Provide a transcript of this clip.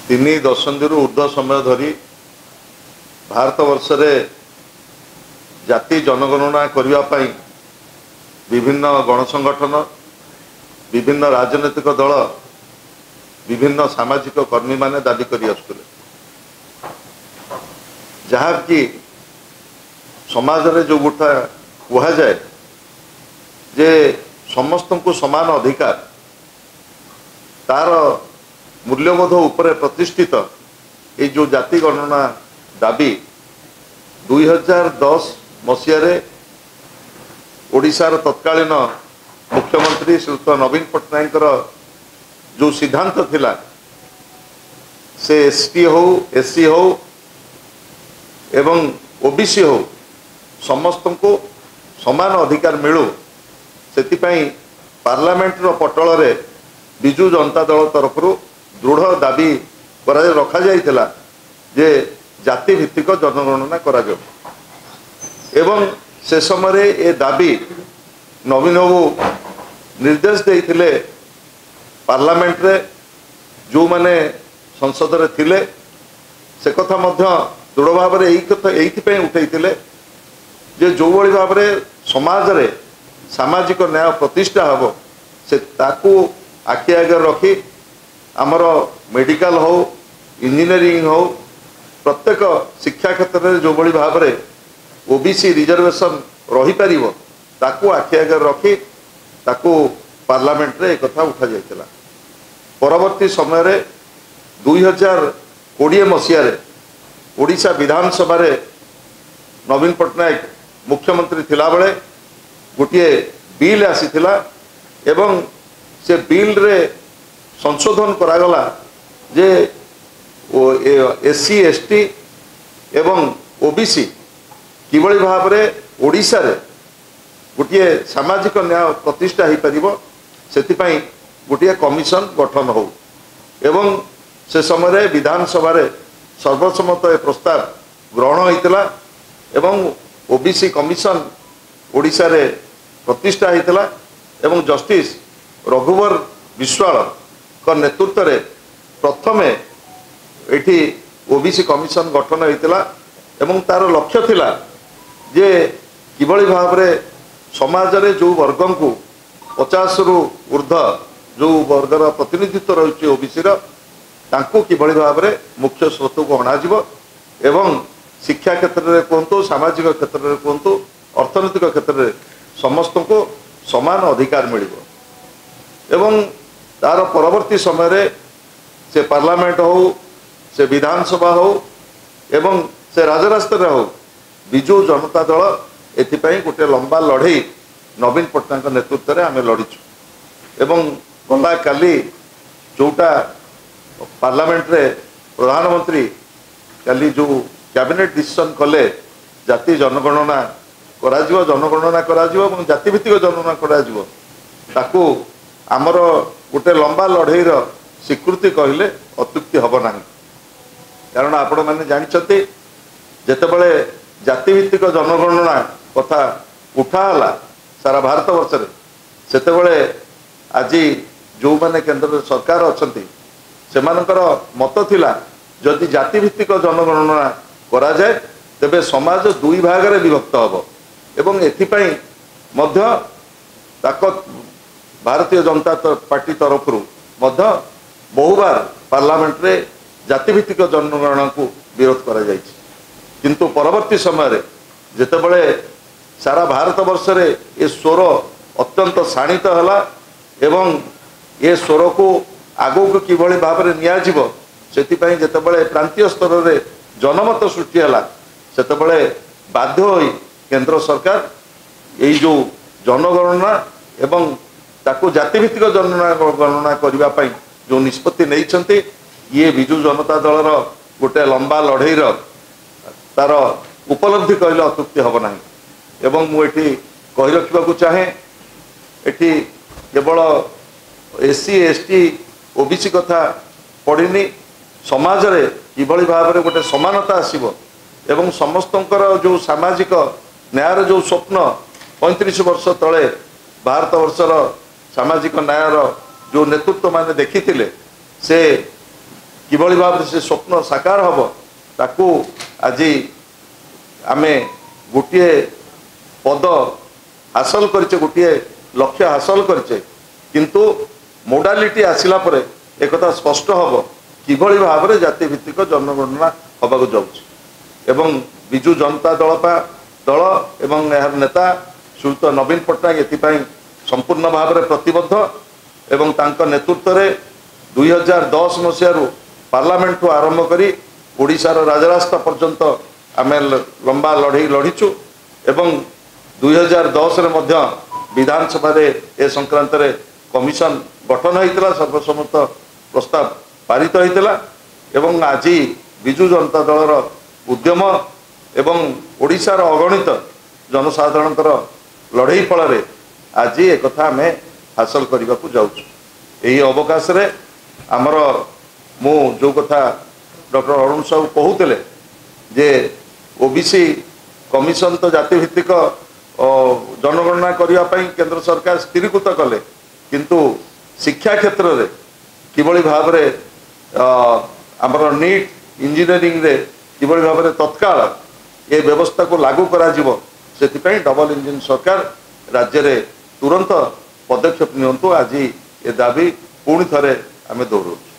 तीन दशंधि ऊर्ध्व समय धरी भारतवर्ष जाति जनगणना करने विभिन्न गणसंगठन विभिन्न राजनैतिक दल विभिन्न सामाजिक कर्मी माने दाबी करी आसुले जहाँ कि समाज रे जो गोटा कह जाए जे समस्त को समान अधिकार तार मूल्यबोध उपरे प्रतिष्ठित ये जो जाति गणना दाबी 2010 मसीह ओडिशार तत्कालीन मुख्यमंत्री श्रीयुत नवीन पट्टनायक जो सिद्धांत थिला से एसटी हो एससी हो एवं ओबीसी हो समस्त को समान अधिकार मिलू से पार्लियामेंट पटल रे बिजु जनता दल तरफ दृढ़ दाबी रखा जाइथिला जे जाति भित्तिक जनगणना करा जाओ एवं से समय ए दाबी नवीन बाबू निर्देश देइथिले पार्लियामेंट रे जो माने संसद रे थिले से कथा मध्य दृढ़ भाव में यही उठे जे जो भली भाव में समाज रे सामाजिक न्याय प्रतिष्ठा हम से ताकू आखि आगे रखी आमर मेडिकल हो इंजीनियरिंग हो प्रत्येक शिक्षा क्षेत्र में जो भली भाव में ओबीसी रिजर्वेशन रही पारिबो ताकू आखि आगे रखी ताकू पार्लियामेंट रे एक कथा उठा जाइतिला। परवर्ती समय रे 2020 मसीह ओडिशा विधानसभा रे नवीन पट्टनायक मुख्यमंत्री थिला बेले गोटे बिल आसीथिला एवं से बिल रे संशोधन करागला जे एससी एसटी एवं ओबीसी किभली भाव में ओडिशा रे गोटे सामाजिक न्याय प्रतिष्ठा हो पारिबो सेतिपई गोटे कमिशन गठन हो एवं से समय विधानसभा रे सर्वसम्मत ए प्रस्ताव ग्रहण होइतिला एवं ओबीसी कमिशन ओडिशा रे प्रतिष्ठा होइतिला एवं जस्टिस रघुवर विश्वाल का नेतृत्व रे प्रथमे एठी ओबीसी कमिशन गठन होइतिला एवं तार लक्ष्य थिला जे किभली भाव रे समाज रे जो वर्ग को 50 रु ऊर्ध्व जो वर्गर प्रतिनिधित्व रही ओबीसी तांको किभली भाव में मुख्य स्रोत को अणाजिबो एवं शिक्षा क्षेत्र में कहतु सामाजिक क्षेत्र में कहतु अर्थनैतिक क्षेत्र में समस्त को समान अधिकार मिलिबो एवं तार परवर्ती समय रे से पार्लियामेंट हो से विधानसभा हो एवं से राजरास्ता हो बिजु जनता दल एथिपाई गोटे लंबा लड़ई नवीन पट्टनायक नेतृत्व में आम लड़ीचु एवं गला काली जोटा पार्लियामेंट रे प्रधानमंत्री काली जो कैबिनेट डिसीजन कले जाति जनगणना करा जाति भित्तिक जनगणना करा ताकू आमर गोटे लंबा लड़ईर स्वीकृति कहले अत्युक्ति हम ना कारण आपण मैंने जानते जितेबले जाति भित्तिक जनगणना कथा उठाला सारा भारत वर्ष रे सेतेबले आज जो माने केंद्र सरकार अच्छी सेमानकर मत थिला जदि जाति भित्तिक जनगणना करा जाए तेबे समाज दुई भाग रे विभक्त हबो एवं एथिपाई मध्य ताकत भारतीय जनता पार्टी तरफ बहुबार पार्लियामेंट रे जाति भित्तिक जनगणना को विरोध करा जायछि किंतु परवर्ती समय रे जेतेबेले सारा भारत वर्ष रे ए स्वर अत्यंत शाणित हला एवं ए स्वर को आगो को किभली भाव में नियाजिबो सेतिपई जेतेबेले प्रांतीय स्तर रे जनमत सृष्टि हला सेतेबेले बाध्य होई केंद्र सरकार यही जो जनगणना एवं ताको जातिभित्तिक जनगणना करबा पई जो निष्पत्ति नैछंती ये बिजु जनता दलर गोटे लंबा लड़ईर तार उपलब्धि कहले अत्युक्ति हम ना एवं मुझे कही रखा चाहे एटी केवल एससी एसटी ओबीसी कथा पड़नी समाज रे किभली भाव में गोटे समानता आसीबो एवं समस्तंकर जो सामाजिक न्यायर जो स्वप्न 35 वर्ष तले भारत वर्षर सामाजिक न्यायर जो नेतृत्व माने देखी से किभली भाव से स्वप्न साकार हम ताकू आज आमे गोटे पद हासिल करचे गोटे लक्ष्य हासिल करचे किंतु मोडालिटी आसिला परे एक कथा स्पष्ट हम किभली भाव में जाति भित्तिक जनगणना हवाक जाउछि एवं विजु जनता दल एवं यार नेता श्रीयुत नवीन पट्टनायक एथिपाई संपूर्ण भाव में प्रतिबद्ध एवं तांको नेतृत्व में 2010 मसीह पार्लियामेंट को आरंभ करी ओडिशार राजरास्ता पर्यंत आमे लंबा लड़ई लड़ीचु एवं 2010 रे मध्य विधानसभा रे ए संक्रांत रे कमिशन गठन होइतला सर्वसम्मत प्रस्ताव पारित होइतला एवं आज विजु जनता दलर उद्यम एवं ओडिशार अगणित जनसाधारणकर लड़ई फल आज एक कथा आमे हासिल करने को जाऊँ यही अवकाश रे आमर मु जो कथा डॉक्टर अरुण साहू कहते जे ओबीसी कमिशन तो जाति भित्तिक जनगणना करने केंद्र सरकार स्थिरीकृत कले किंतु शिक्षा क्षेत्र में किभली भाव में आमर नीट इंजीनियरिंग रे किभली भाव में तत्काल ये व्यवस्था को लागू करा जिवो सेतिपई डबल इंजिन सरकार राज्य रे तुरंत पदक्षेप नियंतु आज ये दाबी पुणी थरे आमे दोहराउछु।